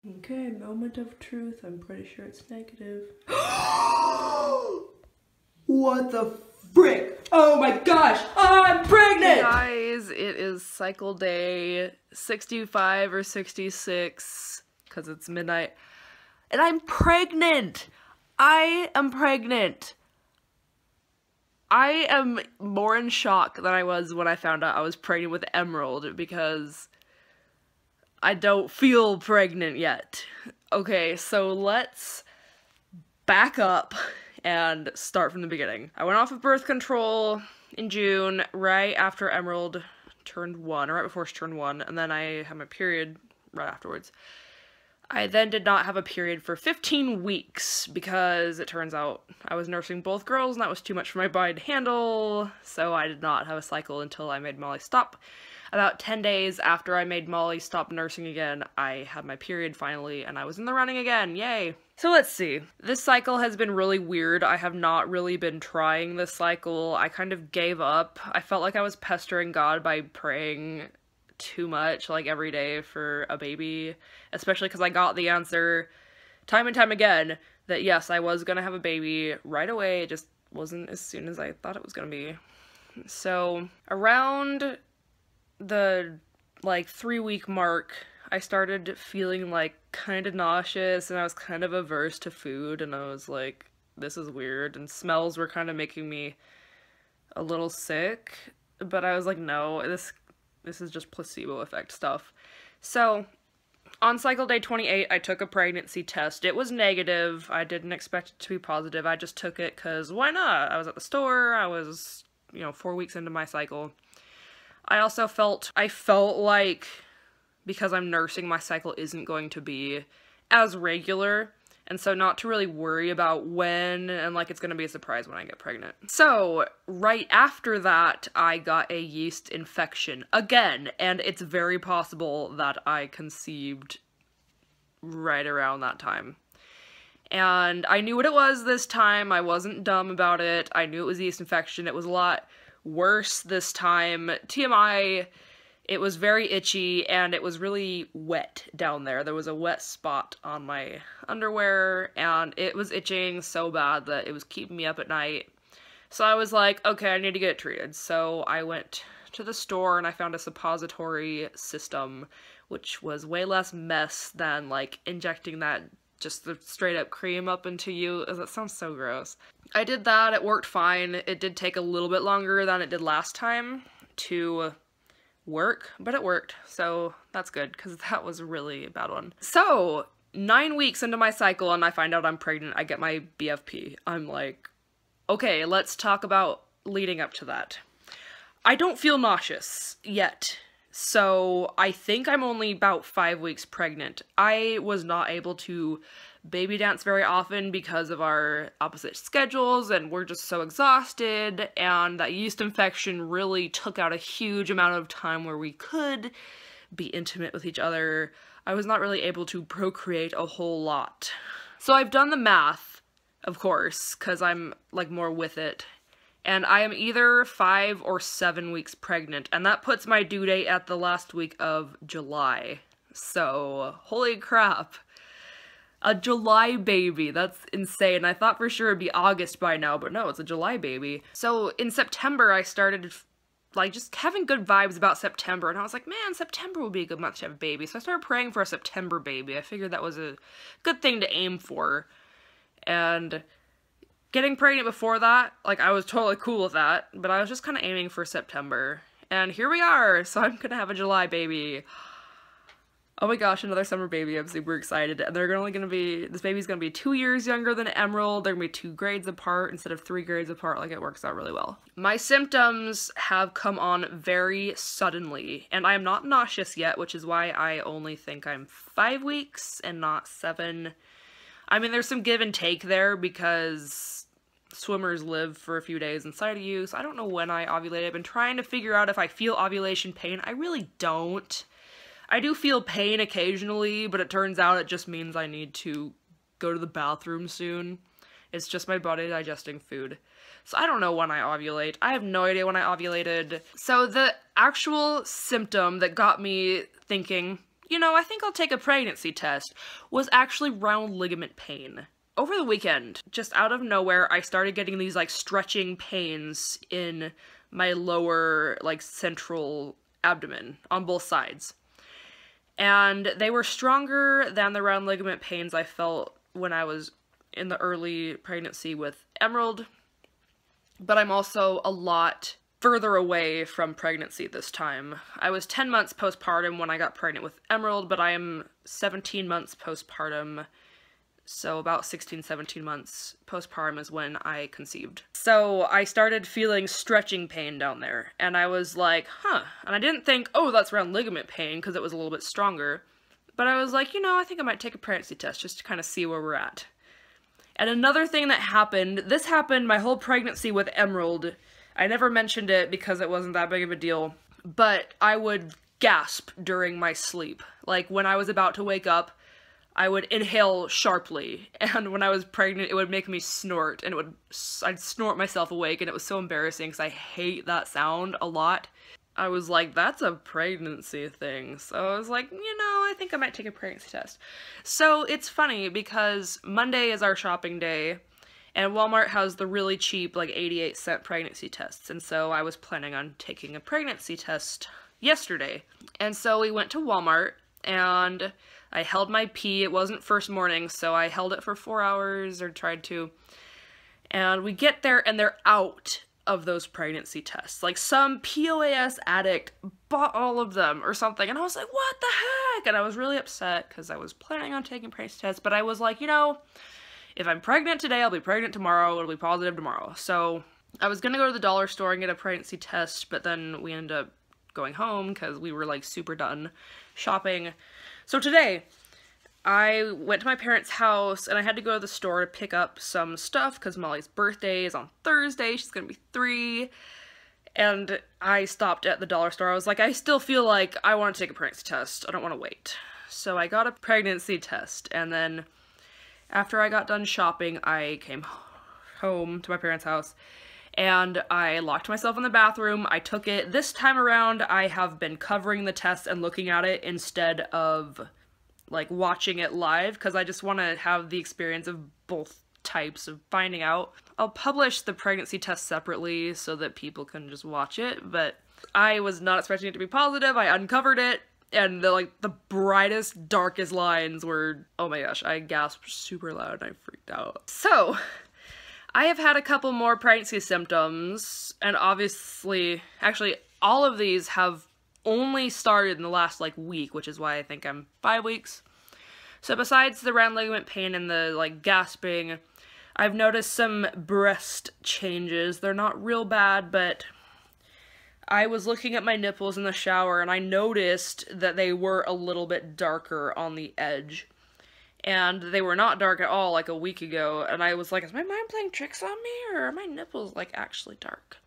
Okay, moment of truth. I'm pretty sure it's negative. What the frick? Oh my gosh, I'm pregnant! Hey guys, it is cycle day 65 or 66, because it's midnight, and I'm pregnant! I am pregnant! I am more in shock than I was when I found out I was pregnant with Emerald, because I don't feel pregnant yet. Okay, so let's back up and start from the beginning. I went off of birth control in June, right after Emerald turned 1, or right before she turned 1, and then I had my period right afterwards. I then did not have a period for 15 weeks because it turns out I was nursing both girls and that was too much for my body to handle, so I did not have a cycle until I made Molly stop. About 10 days after I made Molly stop nursing again, I had my period finally, and I was in the running again, yay! So let's see. This cycle has been really weird. I have not really been trying this cycle. I kind of gave up. I felt like I was pestering God by praying too much, like, every day for a baby, especially because I got the answer time and time again that yes, I was gonna have a baby right away. It just wasn't as soon as I thought it was gonna be. So around the like 3-week mark, I started feeling like kind of nauseous, and I was kind of averse to food, and I was like, this is weird, and smells were kind of making me a little sick, but I was like, no, this is just placebo effect stuff. So on cycle day 28, I took a pregnancy test. It was negative. I didn't expect it to be positive. I just took it because why not? I was at the store. I was, 4 weeks into my cycle. I also felt like because I'm nursing, my cycle isn't going to be as regular, and so not to really worry about when, and like it's gonna be a surprise when I get pregnant. So right after that, I got a yeast infection again, and it's very possible that I conceived right around that time. And I knew what it was this time. I wasn't dumb about it. I knew it was a yeast infection. It was a lot worse this time. TMI, it was very itchy and it was really wet down there. There was a wet spot on my underwear and it was itching so bad that it was keeping me up at night. So I was like, okay, I need to get it treated. So I went to the store and I found a suppository system, which was way less mess than like injecting that just the straight up cream up into you. That sounds so gross. I did that, it worked fine. It did take a little bit longer than it did last time to work, but it worked, so that's good, because that was really a bad one. So, 9 weeks into my cycle and I find out I'm pregnant, I get my BFP. I'm like, okay, let's talk about leading up to that. I don't feel nauseous yet. So I think I'm only about 5 weeks pregnant. I was not able to baby dance very often because of our opposite schedules and we're just so exhausted, and that yeast infection really took out a huge amount of time where we could be intimate with each other. I was not really able to procreate a whole lot. So I've done the math, of course, because I'm like more with it. And I am either 5 or 7 weeks pregnant, and that puts my due date at the last week of July. So, holy crap. A July baby, that's insane. I thought for sure it'd be August by now, but no, it's a July baby. So, in September, I started, like, just having good vibes about September, and I was like, man, September would be a good month to have a baby. So I started praying for a September baby. I figured that was a good thing to aim for. And getting pregnant before that, like, I was totally cool with that, but I was just kind of aiming for September. And here we are, so I'm gonna have a July baby. Oh my gosh, another summer baby, I'm super excited. And this baby's gonna be 2 years younger than Emerald. They're gonna be 2 grades apart instead of 3 grades apart, like it works out really well. My symptoms have come on very suddenly, and I am not nauseous yet, which is why I only think I'm 5 weeks and not 7. I mean, there's some give and take there because swimmers live for a few days inside of you, so I don't know when I ovulate. I've been trying to figure out if I feel ovulation pain. I really don't. I do feel pain occasionally, but it turns out it just means I need to go to the bathroom soon. It's just my body digesting food. So I don't know when I ovulate. I have no idea when I ovulated. So the actual symptom that got me thinking, you know, I think I'll take a pregnancy test, was actually round ligament pain. Over the weekend, just out of nowhere, I started getting these, like, stretching pains in my lower, like, central abdomen on both sides. And they were stronger than the round ligament pains I felt when I was in the early pregnancy with Emerald. But I'm also a lot further away from pregnancy this time. I was 10 months postpartum when I got pregnant with Emerald, but I am 17 months postpartum. So about 16, 17 months postpartum is when I conceived. So I started feeling stretching pain down there, and I was like, huh. And I didn't think, oh, that's round ligament pain, because it was a little bit stronger. But I was like, you know, I think I might take a pregnancy test just to kind of see where we're at. And another thing that happened, this happened my whole pregnancy with Emerald. I never mentioned it because it wasn't that big of a deal, but I would gasp during my sleep. Like, when I was about to wake up, I would inhale sharply, and when I was pregnant, it would make me snort, and I'd snort myself awake, and it was so embarrassing, because I hate that sound a lot. I was like, that's a pregnancy thing, so I was like, you know, I think I might take a pregnancy test. So it's funny, because Monday is our shopping day, and Walmart has the really cheap, like, 88-cent pregnancy tests, and so I was planning on taking a pregnancy test yesterday. And so we went to Walmart, and I held my pee. It wasn't first morning, so I held it for 4 hours, or tried to. And we get there, and they're out of those pregnancy tests. Like, some POAS addict bought all of them, or something, and I was like, what the heck? And I was really upset, because I was planning on taking pregnancy tests, but I was like, you know, if I'm pregnant today, I'll be pregnant tomorrow, it'll be positive tomorrow. So I was gonna go to the dollar store and get a pregnancy test, but then we ended up going home, because we were, like, super done shopping. So today, I went to my parents' house, and I had to go to the store to pick up some stuff, because Molly's birthday is on Thursday, she's gonna be 3, and I stopped at the dollar store. I was like, I still feel like I want to take a pregnancy test, I don't want to wait. So I got a pregnancy test, and then after I got done shopping, I came home to my parents' house, and I locked myself in the bathroom. I took it. This time around, I have been covering the test and looking at it instead of, like, watching it live, because I just want to have the experience of both types of finding out. I'll publish the pregnancy test separately so that people can just watch it, but I was not expecting it to be positive. I uncovered it, and the brightest, darkest lines were, oh my gosh, I gasped super loud and I freaked out. So I have had a couple more pregnancy symptoms, and obviously, actually, all of these have only started in the last, like, week, which is why I think I'm 5 weeks. So besides the round ligament pain and the, like, gasping, I've noticed some breast changes. They're not real bad, but I was looking at my nipples in the shower, and I noticed that they were a little bit darker on the edge. And they were not dark at all, like, a week ago, and I was like, is my mind playing tricks on me, or are my nipples, like, actually dark?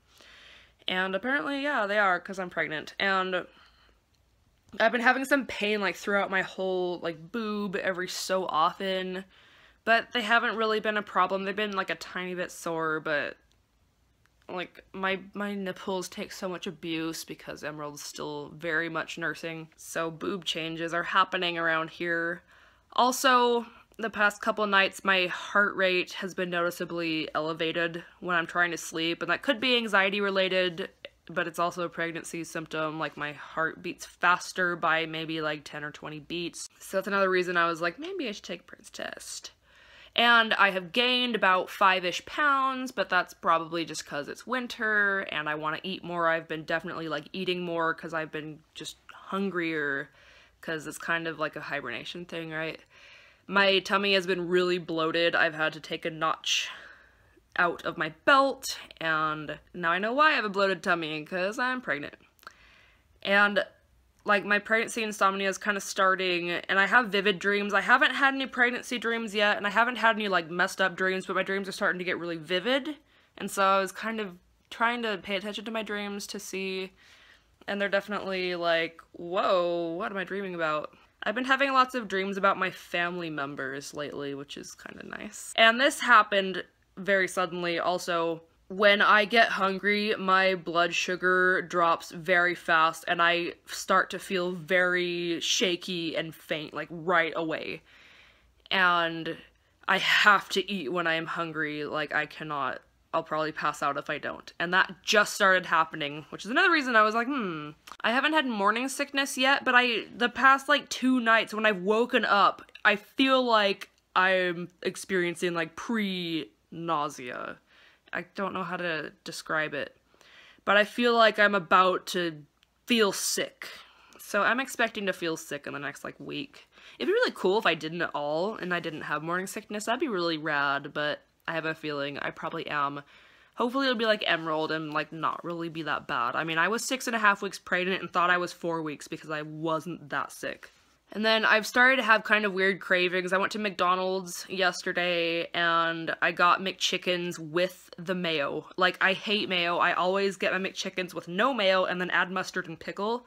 And apparently, yeah, they are, because I'm pregnant. And I've been having some pain, like, throughout my whole, like, boob every so often, but they haven't really been a problem. They've been, like, a tiny bit sore, but, like, my nipples take so much abuse because Emerald's still very much nursing, so boob changes are happening around here. Also, the past couple nights, my heart rate has been noticeably elevated when I'm trying to sleep, and that could be anxiety related, but it's also a pregnancy symptom. Like, my heart beats faster by maybe like 10 or 20 beats. So that's another reason I was like, maybe I should take a pregnancy test. And I have gained about 5-ish pounds, but that's probably just because it's winter and I want to eat more. I've been definitely, like, eating more because I've been just hungrier, because it's kind of like a hibernation thing, right? My tummy has been really bloated. I've had to take a notch out of my belt, and now I know why I have a bloated tummy, because I'm pregnant. And, like, my pregnancy insomnia is kind of starting, and I have vivid dreams. I haven't had any pregnancy dreams yet, and I haven't had any, like, messed up dreams, but my dreams are starting to get really vivid, and so I was kind of trying to pay attention to my dreams to see, and they're definitely like, whoa, what am I dreaming about? I've been having lots of dreams about my family members lately, which is kind of nice. And this happened very suddenly also. when I get hungry, my blood sugar drops very fast and I start to feel very shaky and faint, like right away. And I have to eat when I am hungry, like I cannot, I'll probably pass out if I don't. And that just started happening, which is another reason I was like, I haven't had morning sickness yet, but the past like 2 nights when I've woken up, I feel like I'm experiencing like pre-nausea. I don't know how to describe it, but I feel like I'm about to feel sick. So I'm expecting to feel sick in the next like week. It'd be really cool if I didn't at all and I didn't have morning sickness. That'd be really rad, but I have a feeling I probably am. Hopefully it'll be like Emerald and like not really be that bad. I mean, I was 6.5 weeks pregnant and thought I was 4 weeks because I wasn't that sick. And then I've started to have kind of weird cravings. I went to McDonald's yesterday and I got McChickens with the mayo. Like, I hate mayo. I always get my McChickens with no mayo and then add mustard and pickle.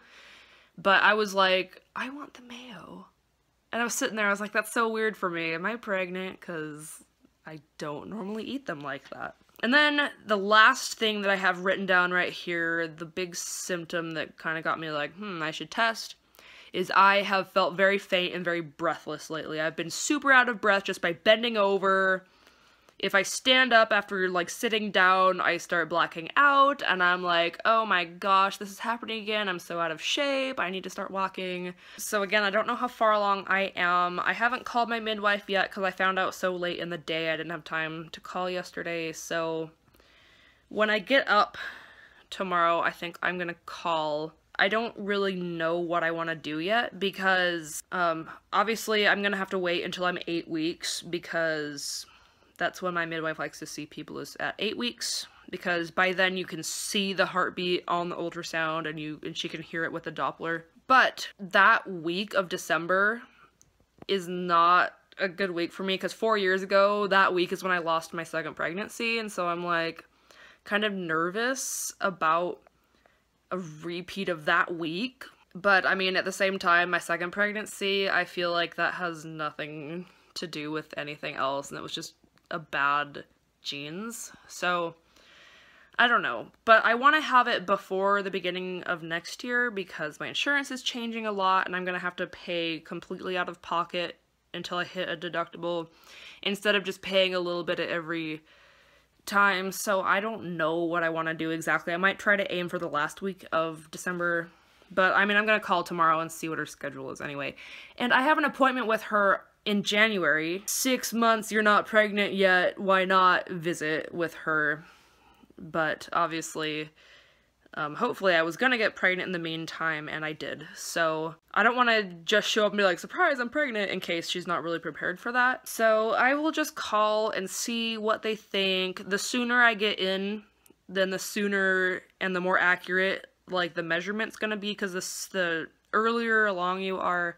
But I was like, I want the mayo. And I was sitting there, I was like, that's so weird for me. Am I pregnant? Because I don't normally eat them like that. And then the last thing that I have written down right here, the big symptom that kind of got me like, I should test, is I have felt very faint and very breathless lately. I've been super out of breath just by bending over. If I stand up after like sitting down, I start blacking out and I'm like, oh my gosh, this is happening again. I'm so out of shape. I need to start walking. So again, I don't know how far along I am. I haven't called my midwife yet because I found out so late in the day I didn't have time to call yesterday. So when I get up tomorrow, I think I'm gonna call. I don't really know what I want to do yet because obviously I'm gonna have to wait until I'm 8 weeks because that's when my midwife likes to see people, is at 8 weeks, because by then you can see the heartbeat on the ultrasound and she can hear it with the Doppler. But that week of December is not a good week for me because 4 years ago, that week is when I lost my second pregnancy, and so I'm like kind of nervous about a repeat of that week. But I mean, at the same time, my second pregnancy, I feel like that has nothing to do with anything else, and it was just a bad genes. So I don't know, but I want to have it before the beginning of next year because my insurance is changing a lot and I'm gonna have to pay completely out of pocket until I hit a deductible instead of just paying a little bit at every time. So I don't know what I want to do exactly. I might try to aim for the last week of December, but I mean, I'm gonna call tomorrow and see what her schedule is anyway. And I have an appointment with her in January. 6 months, you're not pregnant yet, why not visit with her? But obviously, hopefully I was gonna get pregnant in the meantime, and I did. So I don't want to just show up and be like, surprise, I'm pregnant, in case she's not really prepared for that. So I will just call and see what they think. The sooner I get in, then the sooner and the more accurate, like, the measurement's gonna be, because the earlier along you are,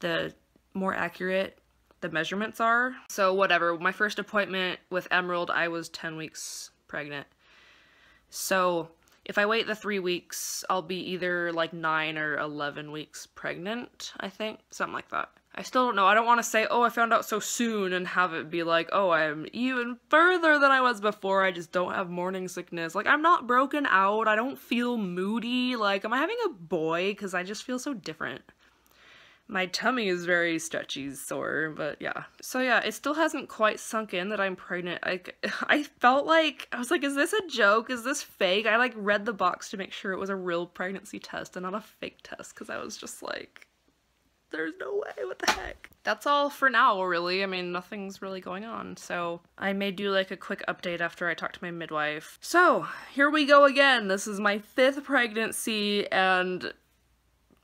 the more accurate the measurements are. So whatever, my first appointment with Emerald, I was 10 weeks pregnant. So if I wait the 3 weeks, I'll be either like 9 or 11 weeks pregnant, I think. Something like that. I still don't know. I don't want to say, oh, I found out so soon and have it be like, oh, I'm even further than I was before. I just don't have morning sickness. Like, I'm not broken out. I don't feel moody. Like, am I having a boy? Because I just feel so different. My tummy is very stretchy, sore, but yeah. So yeah, it still hasn't quite sunk in that I'm pregnant. I felt like, I was like, is this a joke? Is this fake? I like read the box to make sure it was a real pregnancy test and not a fake test, because I was just like, there's no way, what the heck? That's all for now, really. I mean, nothing's really going on, so I may do like a quick update after I talk to my midwife. So, here we go again. This is my 5th pregnancy, and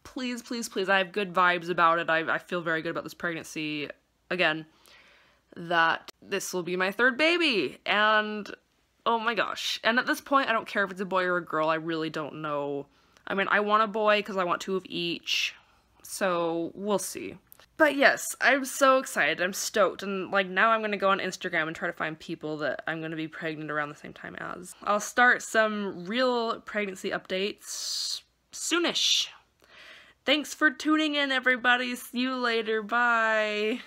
please, please, please, I have good vibes about it. I feel very good about this pregnancy. Again, that this will be my 3rd baby, and oh my gosh. And at this point, I don't care if it's a boy or a girl. I really don't know. I mean, I want a boy because I want 2 of each, so we'll see. But yes, I'm so excited. I'm stoked, and like now I'm gonna go on Instagram and try to find people that I'm gonna be pregnant around the same time as. I'll start some real pregnancy updates soonish. Thanks for tuning in, everybody. See you later. Bye.